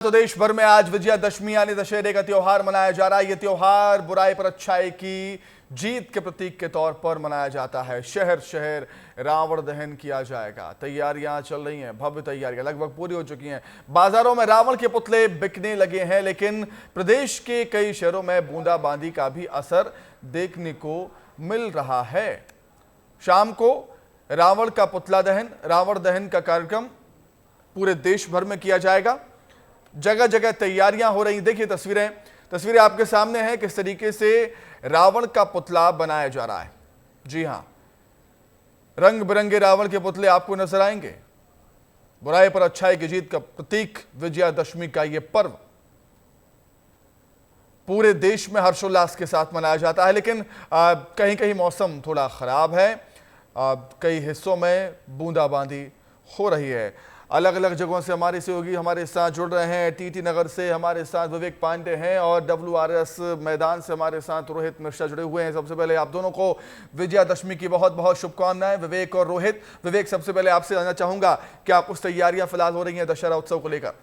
तो देश भर में आज विजयादशमी यानी दशहरे का त्योहार मनाया जा रहा है। यह त्योहार बुराई पर अच्छाई की जीत के प्रतीक के तौर पर मनाया जाता है। शहर शहर रावण दहन किया जाएगा। तैयारियां चल रही हैं, भव्य तैयारियां लगभग पूरी हो चुकी हैं। बाजारों में रावण के पुतले बिकने लगे हैं, लेकिन प्रदेश के कई शहरों में बूंदाबांदी का भी असर देखने को मिल रहा है। शाम को रावण का पुतला दहन, रावण दहन का कार्यक्रम पूरे देश भर में किया जाएगा। जगह जगह तैयारियां हो रही। देखिए तस्वीरें आपके सामने हैं, किस तरीके से रावण का पुतला बनाया जा रहा है। जी हां, रंग बिरंगे रावण के पुतले आपको नजर आएंगे। बुराई पर अच्छाई की जीत का प्रतीक विजयादशमी का यह पर्व पूरे देश में हर्षोल्लास के साथ मनाया जाता है। लेकिन कहीं कहीं मौसम थोड़ा खराब है। कई हिस्सों में बूंदाबांदी हो रही है। अलग अलग जगहों से हमारे सहयोगी हमारे साथ जुड़ रहे हैं। टीटी नगर से हमारे साथ विवेक पांडे हैं और WRS मैदान से हमारे साथ रोहित मिश्रा जुड़े हुए हैं। सबसे पहले आप दोनों को विजयादशमी की बहुत बहुत शुभकामनाएं, विवेक और रोहित। विवेक, सबसे पहले आपसे जानना चाहूंगा, क्या कुछ तैयारियां फिलहाल हो रही हैं दशहरा उत्सव को लेकर?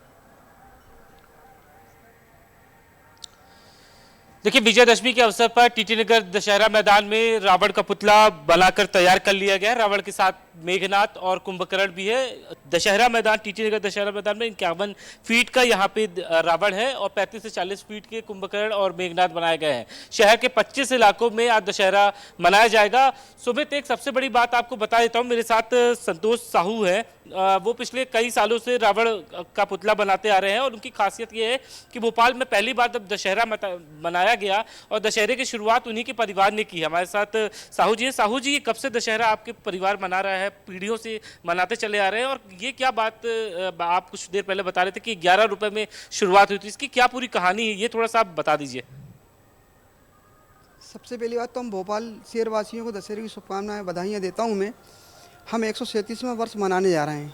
देखिए, विजयादशमी के अवसर पर टीटी नगर दशहरा मैदान में रावण का पुतला बनाकर तैयार कर लिया गया है। रावण के साथ मेघनाथ और कुंभकर्ण भी है। दशहरा मैदान, टीटी नगर दशहरा मैदान में 51 फीट का यहाँ पे रावण है और 35 से 40 फीट के कुंभकर्ण और मेघनाथ बनाए गए हैं। शहर के 25 इलाकों में आज दशहरा मनाया जाएगा। सुमित, एक सबसे बड़ी बात आपको बता देता हूँ, मेरे साथ संतोष साहू है। वो पिछले कई सालों से रावण का पुतला बनाते आ रहे हैं और उनकी खासियत ये है कि भोपाल में पहली बार जब दशहरा मनाया गया और दशहरे की शुरुआत उन्हीं के परिवार ने की। हमारे साथ साहू जी हैं। साहू जी, कब से दशहरा आपके परिवार मना रहा है? पीढ़ियों से मनाते चले आ रहे हैं और ये क्या बात आप कुछ देर पहले बता रहे थे कि 11 रुपए में शुरुआत हुई थी, इसकी क्या पूरी कहानी है, ये थोड़ा सा आप बता दीजिए। सबसे पहली बात तो हम भोपाल शहरवासियों को दशहरे की शुभकामनाएं, बधाइयाँ देता हूँ मैं। हम 137वां वर्ष मनाने जा रहे हैं।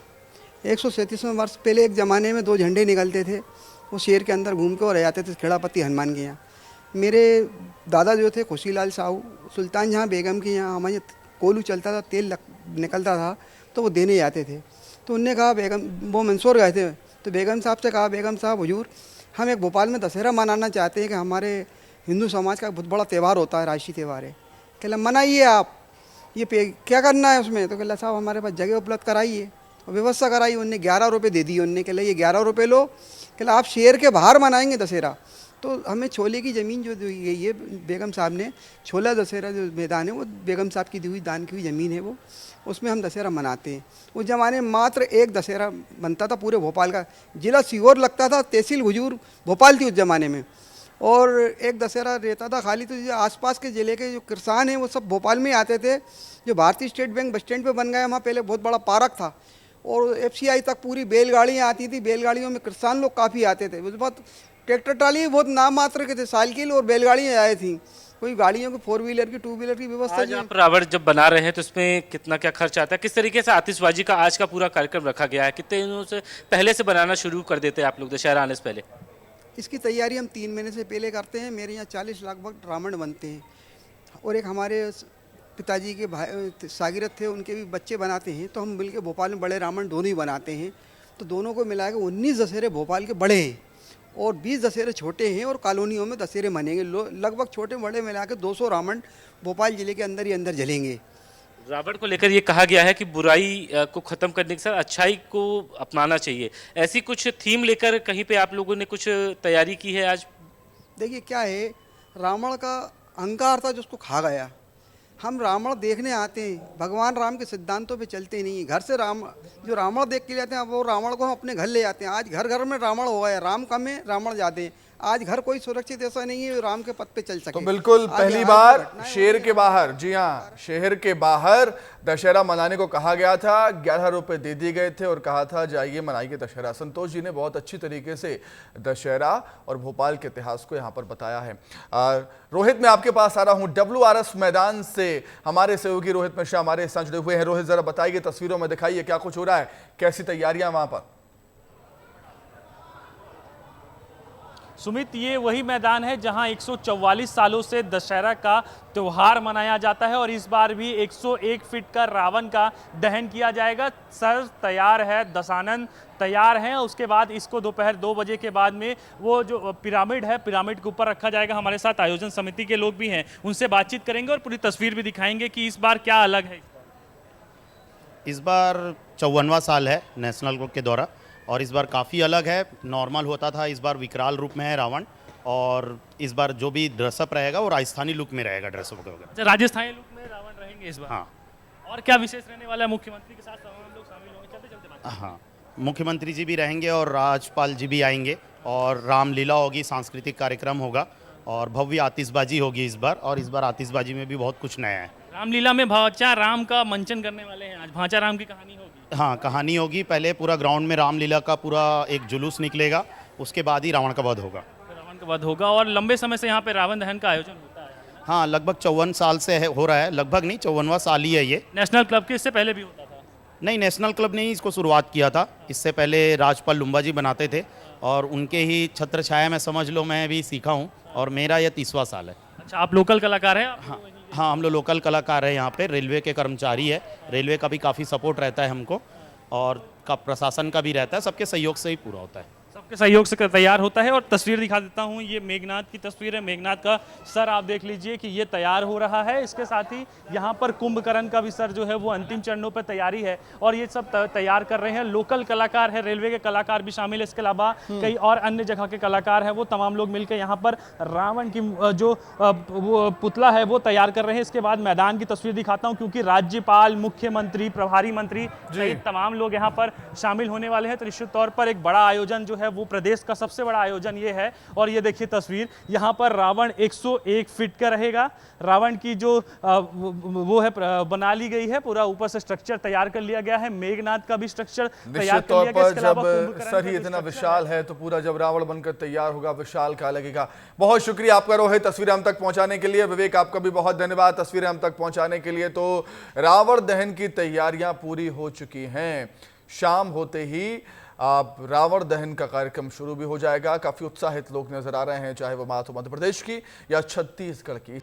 137वां वर्ष पहले एक ज़माने में 2 झंडे निकलते थे, वो शहर के अंदर घूम के और रह जाते थे खेड़ापति हनुमान के यहाँ। मेरे दादा जो थे खुशीलाल साहू, सुल्तान जहाँ बेगम के यहाँ हमारे कोलू चलता था, तेल निकलता था तो वो देने जाते थे। तो उनने कहा, बेगम, वो मंदसौर गए थे, तो बेगम साहब से कहा, बेगम साहब हुजूर, हम एक भोपाल में दशहरा मनाना चाहते हैं कि हमारे हिंदू समाज का बहुत बड़ा त्यौहार होता है, राष्ट्रीय त्यौहार है। कहला मनाइए आप, ये क्या करना है उसमें? तो कहला साहब हमारे पास जगह उपलब्ध कराइए और व्यवस्था कराइए। उनने 11 रुपये दे दिए। उनने कहला ये 11 रुपये लो, कहला आप शहर के बाहर मनाएंगे दशहरा। तो हमें छोले की ज़मीन जो दी गई है बेगम साहब ने, छोला दशहरा जो मैदान है वो बेगम साहब की दी हुई दान की हुई ज़मीन है, वो उसमें हम दशहरा मनाते हैं। उस ज़माने में मात्र एक दशहरा बनता था पूरे भोपाल का। ज़िला सीहोर लगता था, तहसील हुजूर भोपाल थी उस ज़माने में, और एक दशहरा रहता था खाली। तो जो आसपास के ज़िले के जो किसान हैं वो सब भोपाल में आते थे। जो भारतीय स्टेट बैंक बस स्टैंड पर बन गया, वहाँ पहले बहुत बड़ा पार्क था और FCI तक पूरी बैलगाड़ियाँ आती थी। बैलगाड़ियों में किसान लोग काफ़ी आते थे। उस वक्त ट्रैक्टर ट्राली बहुत नाम मात्र के थे, साइकिल और बैलगाड़ियाँ आए थी। कोई गाड़ियों की 4 व्हीलर की 2 व्हीलर की व्यवस्था। आज आप रावण जब बना रहे हैं तो इसमें कितना क्या खर्च आता है? किस तरीके से आतिशबाजी का आज का पूरा कार्यक्रम रखा गया है? कितने दिनों से पहले से बनाना शुरू कर देते हैं आप लोग दशहरा आने से पहले? इसकी तैयारी हम 3 महीने से पहले करते हैं। मेरे यहाँ 40 लगभग रावण बनते हैं और एक हमारे पिताजी के भाई सागिरत थे, उनके भी बच्चे बनाते हैं। तो हम मिलकर भोपाल में बड़े रावण दोनों ही बनाते हैं। तो दोनों को मिला के 19 दशहरे भोपाल के बड़े हैं और 20 दशहरे छोटे हैं और कॉलोनियों में दशहरे मनेंगे। लगभग छोटे बड़े मिला के 200 रावण भोपाल ज़िले के अंदर ही अंदर जलेंगे। रावण को लेकर ये कहा गया है कि बुराई को ख़त्म करने के साथ अच्छाई को अपनाना चाहिए। ऐसी कुछ थीम लेकर कहीं पे आप लोगों ने कुछ तैयारी की है आज? देखिए क्या है, रावण का अहंकार था जो उसको खा गया। हम रावण देखने आते हैं, भगवान राम के सिद्धांतों पे चलते नहीं हैं। घर से जो रावण देख के जाते हैं, वो रावण को हम अपने घर ले जाते हैं। आज घर घर में रावण हो गया, राम कम है रावण ज़्यादा है। आज घर कोई सुरक्षित ऐसा नहीं है राम के पथ पे चल सके। तो बिल्कुल पहली बार शहर के बाहर, जी हाँ, शहर के बाहर दशहरा मनाने को कहा गया था। 11 रुपए दे दिए गए थे और कहा था जाइए मनाइए दशहरा। संतोष जी ने बहुत अच्छी तरीके से दशहरा और भोपाल के इतिहास को यहाँ पर बताया है। रोहित, मैं आपके पास आ रहा हूँ। WRS मैदान से हमारे सहयोगी रोहित मिश्रा हमारे साथ जुड़े हुए हैं। रोहित, जरा बताइए, तस्वीरों में दिखाइए क्या कुछ हो रहा है, कैसी तैयारियां वहां पर? सुमित, ये वही मैदान है जहां 144 सालों से दशहरा का त्यौहार मनाया जाता है और इस बार भी 101 फीट का रावण का दहन किया जाएगा। सर तैयार है, दशानन तैयार हैं। उसके बाद इसको दोपहर 2 बजे के बाद में वो जो पिरामिड है, पिरामिड के ऊपर रखा जाएगा। हमारे साथ आयोजन समिति के लोग भी हैं, उनसे बातचीत करेंगे और पूरी तस्वीर भी दिखाएंगे कि इस बार क्या अलग है। इस बार 54वां साल है नेशनल के दौरा और इस बार काफ़ी अलग है। नॉर्मल होता था, इस बार विकराल रूप में है रावण और इस बार जो भी ड्रेसअप रहेगा वो राजस्थानी लुक में रहेगा ड्रेसअप वगैरह। अच्छा, राजस्थानी लुक में रावण रहेंगे इस बार। हाँ। और क्या विशेष रहने वाला है? मुख्यमंत्री के साथ तमाम लोग शामिल होंगे। चलते चलते बात। हाँ, मुख्यमंत्री जी भी रहेंगे और राज्यपाल जी भी आएंगे और रामलीला होगी, सांस्कृतिक कार्यक्रम होगा और भव्य आतिशबाजी होगी इस बार। और इस बार आतिशबाजी में भी बहुत कुछ नया है। रामलीला में भाचा राम का मंचन करने वाले हैं आज। भाचा राम की कहानी होगी। हाँ, कहानी होगी। पहले पूरा ग्राउंड में रामलीला का पूरा एक जुलूस निकलेगा, उसके बाद ही रावण का वध होगा। रावण का वध होगा और लंबे समय से यहाँ पे रावण दहन का आयोजन होता है। हाँ, लगभग 54 साल से हो रहा है। लगभग नहीं, 54वां साल ही है ये। नेशनल क्लब के इससे पहले भी होता था? नहीं, नेशनल क्लब ने ही इसको शुरुआत किया था। इससे पहले राजपाल लुम्बा जी बनाते थे और उनके ही छत्र छाया में समझ लो मैं भी सीखा हूँ और मेरा यह 30वां साल है। अच्छा, आप लोकल कलाकार हैं? हाँ, हम लोग लोकल कलाकार हैं यहाँ पे। रेलवे के कर्मचारी है। रेलवे का भी काफ़ी सपोर्ट रहता है हमको और का प्रशासन का भी रहता है। सबके सहयोग से ही पूरा होता है। सबके सहयोग से तैयार होता है। और तस्वीर दिखा देता हूँ, ये मेघनाथ की तस्वीर है। मेघनाथ का सर आप देख लीजिए कि ये तैयार हो रहा है। इसके साथ ही यहाँ पर कुंभकर्ण का भी सर जो है वो अंतिम चरणों पर तैयारी है और ये सब तैयार कर रहे हैं। लोकल कलाकार है, रेलवे के कलाकार भी शामिल है। इसके अलावा कई और अन्य जगह के कलाकार हैं, वो तमाम लोग मिलकर यहाँ पर रावण की जो वो पुतला है वो तैयार कर रहे हैं। इसके बाद मैदान की तस्वीर दिखाता हूँ, क्योंकि राज्यपाल, मुख्यमंत्री, प्रभारी मंत्री सहित तमाम लोग यहाँ पर शामिल होने वाले हैं। तो निश्चित तौर पर एक बड़ा आयोजन जो है वो प्रदेश का सबसे बड़ा आयोजन ये है। और ये देखिए तस्वीर, यहाँ पर रावण 101 फीट का रहेगा। रावण की जो वो है बना ली गई है, पूरा ऊपर से स्ट्रक्चर तैयार कर लिया गया है। मेघनाथ का भी स्ट्रक्चर तैयार कर लिया गया है। इसके अलावा जब सर ही इतना विशाल है तो पूरा जब रावण बनकर तैयार होगा विशाल का लगेगा। बहुत शुक्रिया आपका रोहित, तस्वीरें हम तक पहुंचाने के लिए। विवेक, आपका भी बहुत धन्यवाद तस्वीरें हम तक पहुंचाने के लिए। तो रावण दहन की तैयारियां पूरी हो चुकी हैं। शाम होते ही अब रावण दहन का कार्यक्रम शुरू भी हो जाएगा। काफी उत्साहित लोग नजर आ रहे हैं, चाहे वो बात हो मध्य प्रदेश की या छत्तीसगढ़ की।